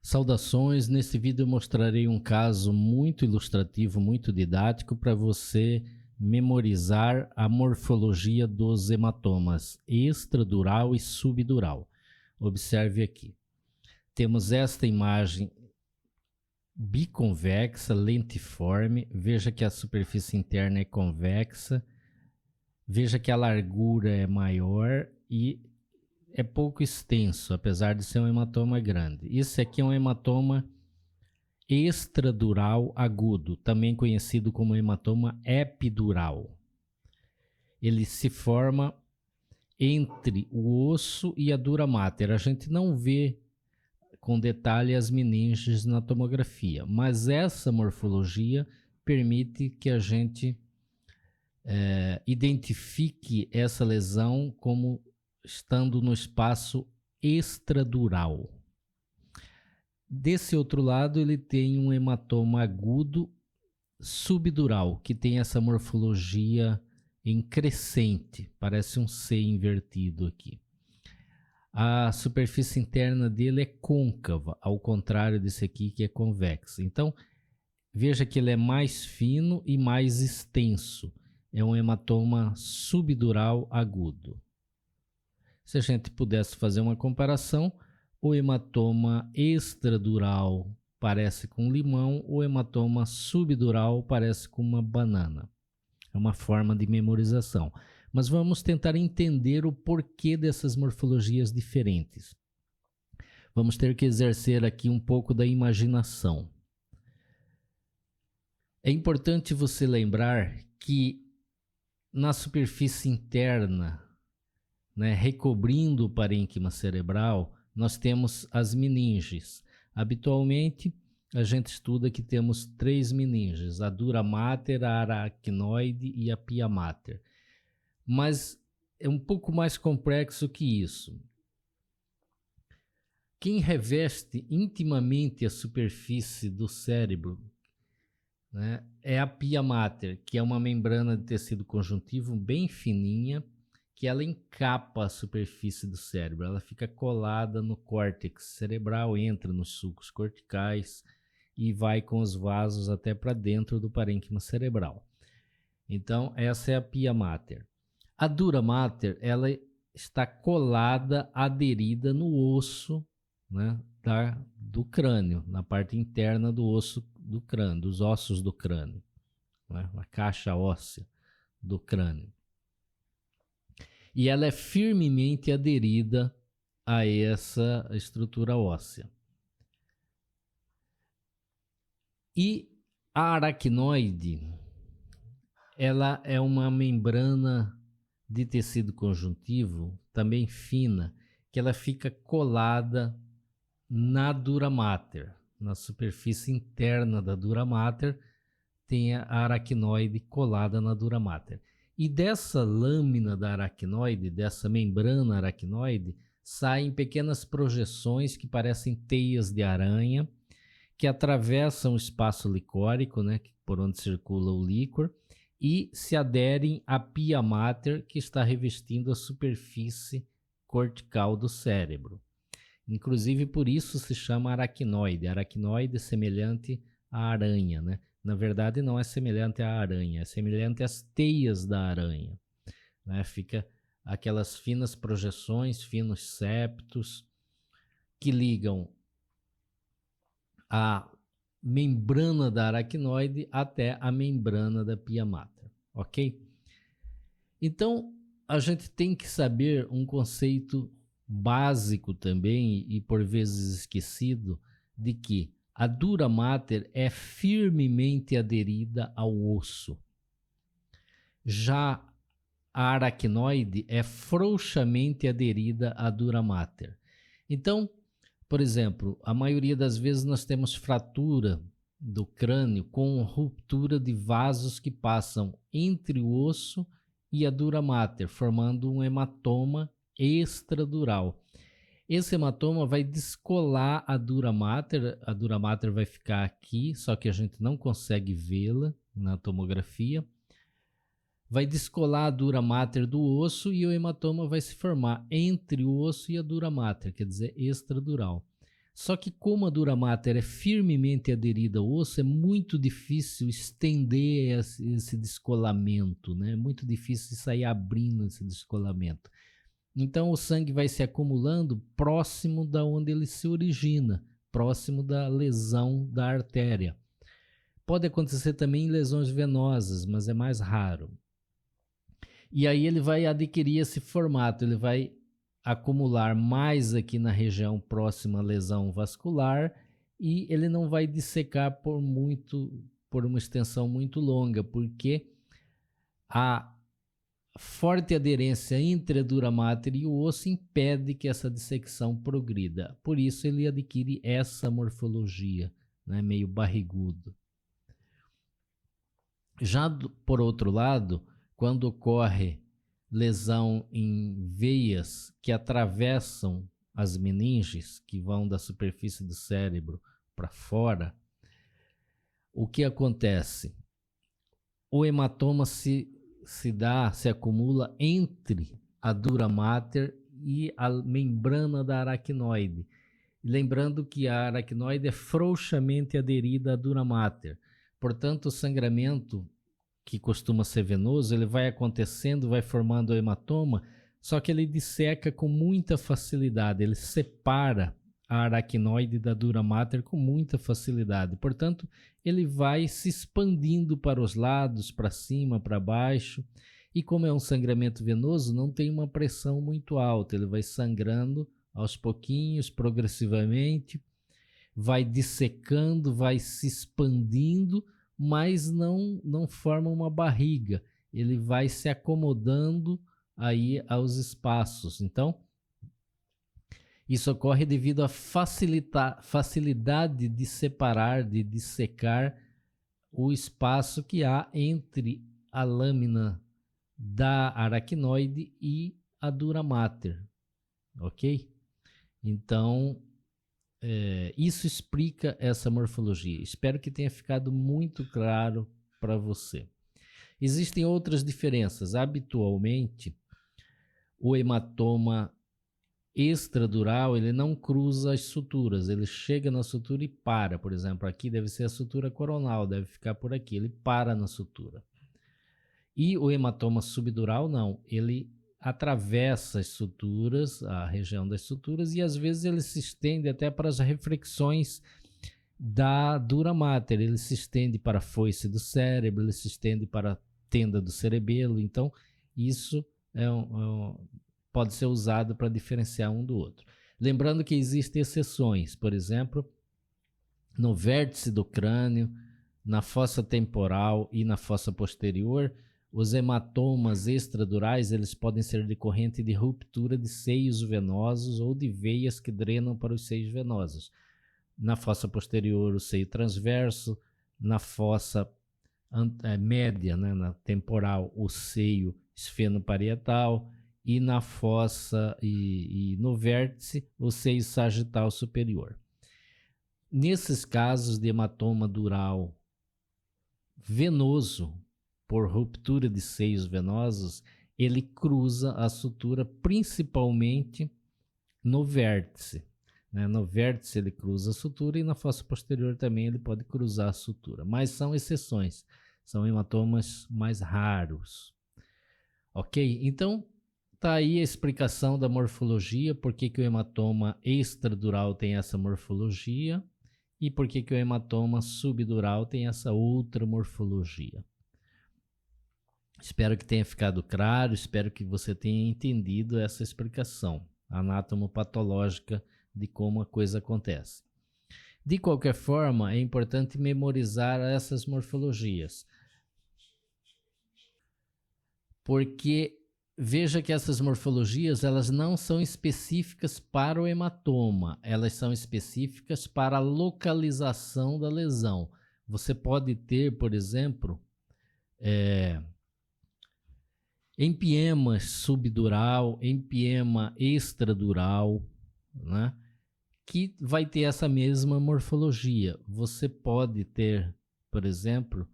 Saudações, nesse vídeo eu mostrarei um caso muito ilustrativo, muito didático para você memorizar a morfologia dos hematomas extradural e subdural. Observe aqui, temos esta imagem biconvexa, lentiforme, veja que a superfície interna é convexa, veja que a largura é maior e é pouco extenso, apesar de ser um hematoma grande. Isso aqui é um hematoma extradural agudo, também conhecido como hematoma epidural. Ele se forma entre o osso e a dura mater. A gente não vê com detalhe as meninges na tomografia, mas essa morfologia permite que a gente identifique essa lesão como estando no espaço extradural. Desse outro lado, ele tem um hematoma agudo subdural, que tem essa morfologia em crescente, parece um C invertido aqui. A superfície interna dele é côncava, ao contrário desse aqui que é convexa. Então, veja que ele é mais fino e mais extenso. É um hematoma subdural agudo. Se a gente pudesse fazer uma comparação, o hematoma extradural parece com limão, o hematoma subdural parece com uma banana. É uma forma de memorização. Mas vamos tentar entender o porquê dessas morfologias diferentes. Vamos ter que exercer aqui um pouco da imaginação. É importante você lembrar que na superfície interna, recobrindo o parênquima cerebral, nós temos as meninges. Habitualmente, a gente estuda que temos 3 meninges, a dura mater, a aracnoide e a pia mater. Mas é um pouco mais complexo que isso. Quem reveste intimamente a superfície do cérebro, é a pia mater, que é uma membrana de tecido conjuntivo bem fininha, que ela encapa a superfície do cérebro, ela fica colada no córtex cerebral, entra nos sulcos corticais e vai com os vasos até para dentro do parênquima cerebral. Então, essa é a pia mater. A dura mater, ela está colada, aderida no osso, do crânio, na parte interna do osso do crânio, dos ossos do crânio, a caixa óssea do crânio. E ela é firmemente aderida a essa estrutura óssea. E a aracnoide, ela é uma membrana de tecido conjuntivo, também fina, que ela fica colada na dura mater, na superfície interna da dura mater, tem a aracnoide colada na dura mater. E dessa lâmina da aracnoide, dessa membrana aracnoide, saem pequenas projeções que parecem teias de aranha, que atravessam o espaço licórico, por onde circula o líquor, e se aderem à pia mater, que está revestindo a superfície cortical do cérebro. Inclusive por isso se chama aracnoide. Aracnoide é semelhante à aranha, Na verdade não é semelhante à aranha, é semelhante às teias da aranha, Fica aquelas finas projeções, finos septos que ligam a membrana da aracnoide até a membrana da pia mater, ok? Então, a gente tem que saber um conceito básico também, e por vezes esquecido, de que a dura mater é firmemente aderida ao osso. Já a aracnoide é frouxamente aderida à dura mater. Então, por exemplo, a maioria das vezes nós temos fratura do crânio com ruptura de vasos que passam entre o osso e a dura mater, formando um hematoma extradural. Esse hematoma vai descolar a dura mater vai ficar aqui, só que a gente não consegue vê-la na tomografia. Vai descolar a dura mater do osso e o hematoma vai se formar entre o osso e a dura mater, quer dizer, extradural. Só que como a dura mater é firmemente aderida ao osso, é muito difícil estender esse descolamento, né? É muito difícil sair abrindo esse descolamento. Então o sangue vai se acumulando próximo da onde ele se origina, próximo da lesão da artéria. Pode acontecer também em lesões venosas, mas é mais raro. E aí ele vai adquirir esse formato, ele vai acumular mais aqui na região próxima à lesão vascular e ele não vai dissecar por uma extensão muito longa, porque a forte aderência entre a dura mater e o osso impede que essa dissecção progrida. Por isso ele adquire essa morfologia, né, meio barrigudo. Já por outro lado, quando ocorre lesão em veias que atravessam as meninges, que vão da superfície do cérebro para fora, o que acontece? O hematoma se acumula entre a dura mater e a membrana da aracnoide. Lembrando que a aracnoide é frouxamente aderida à dura mater. Portanto, o sangramento, que costuma ser venoso, ele vai acontecendo, vai formando o hematoma, só que ele disseca com muita facilidade, ele separa a aracnoide da dura mater com muita facilidade. Portanto, ele vai se expandindo para os lados, para cima, para baixo, e como é um sangramento venoso, não tem uma pressão muito alta, ele vai sangrando aos pouquinhos, progressivamente, vai dissecando, vai se expandindo, mas não forma uma barriga, ele vai se acomodando aí aos espaços. Então, isso ocorre devido à facilidade de separar, de dissecar o espaço que há entre a lâmina da aracnoide e a dura mater, ok? Então, isso explica essa morfologia. Espero que tenha ficado muito claro para você. Existem outras diferenças. Habitualmente, o hematoma extradural, ele não cruza as suturas, ele chega na sutura e para. Por exemplo, aqui deve ser a sutura coronal, deve ficar por aqui, ele para na sutura. E o hematoma subdural não, ele atravessa as suturas, a região das suturas, e às vezes ele se estende até para as reflexões da dura mater, ele se estende para a foice do cérebro, ele se estende para a tenda do cerebelo. Então isso pode ser usado para diferenciar um do outro. Lembrando que existem exceções, por exemplo, no vértice do crânio, na fossa temporal e na fossa posterior, os hematomas extradurais, eles podem ser decorrentes de ruptura de seios venosos ou de veias que drenam para os seios venosos. Na fossa posterior, o seio transverso, na fossa média, né, na temporal, o seio esfenoparietal, e na fossa e no vértice, o seio sagital superior. Nesses casos de hematoma dural venoso, por ruptura de seios venosos, ele cruza a sutura principalmente no vértice. Né? No vértice ele cruza a sutura e na fossa posterior também ele pode cruzar a sutura. Mas são exceções, são hematomas mais raros. Ok? Então, tá aí a explicação da morfologia, por que o hematoma extradural tem essa morfologia e por que o hematoma subdural tem essa outra morfologia. Espero que tenha ficado claro, espero que você tenha entendido essa explicação anatomopatológica de como a coisa acontece. De qualquer forma, é importante memorizar essas morfologias, porque veja que essas morfologias, elas não são específicas para o hematoma, elas são específicas para a localização da lesão. Você pode ter, por exemplo, empiema subdural, empiema extradural, né? Que vai ter essa mesma morfologia. Você pode ter, por exemplo,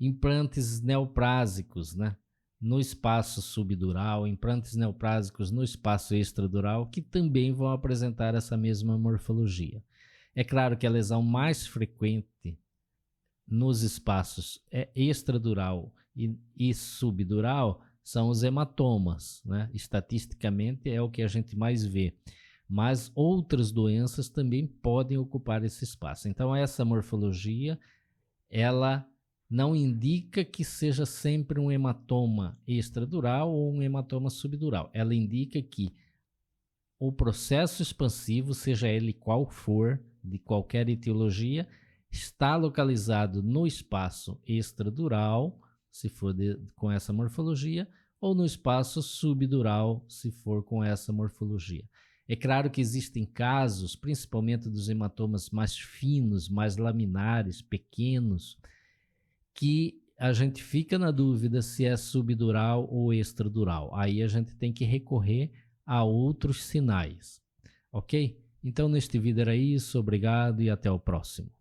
implantes neoplásicos, né? No espaço subdural, implantes neoplásicos no espaço extradural, que também vão apresentar essa mesma morfologia. É claro que a lesão mais frequente nos espaços extradural e subdural são os hematomas, né? Estatisticamente é o que a gente mais vê, mas outras doenças também podem ocupar esse espaço. Então essa morfologia, ela não indica que seja sempre um hematoma extradural ou um hematoma subdural. Ela indica que o processo expansivo, seja ele qual for, de qualquer etiologia, está localizado no espaço extradural, se for com essa morfologia, ou no espaço subdural, se for com essa morfologia. É claro que existem casos, principalmente dos hematomas mais finos, mais laminares, pequenos, que a gente fica na dúvida se é subdural ou extradural. Aí a gente tem que recorrer a outros sinais, ok? Então neste vídeo era isso, obrigado e até o próximo.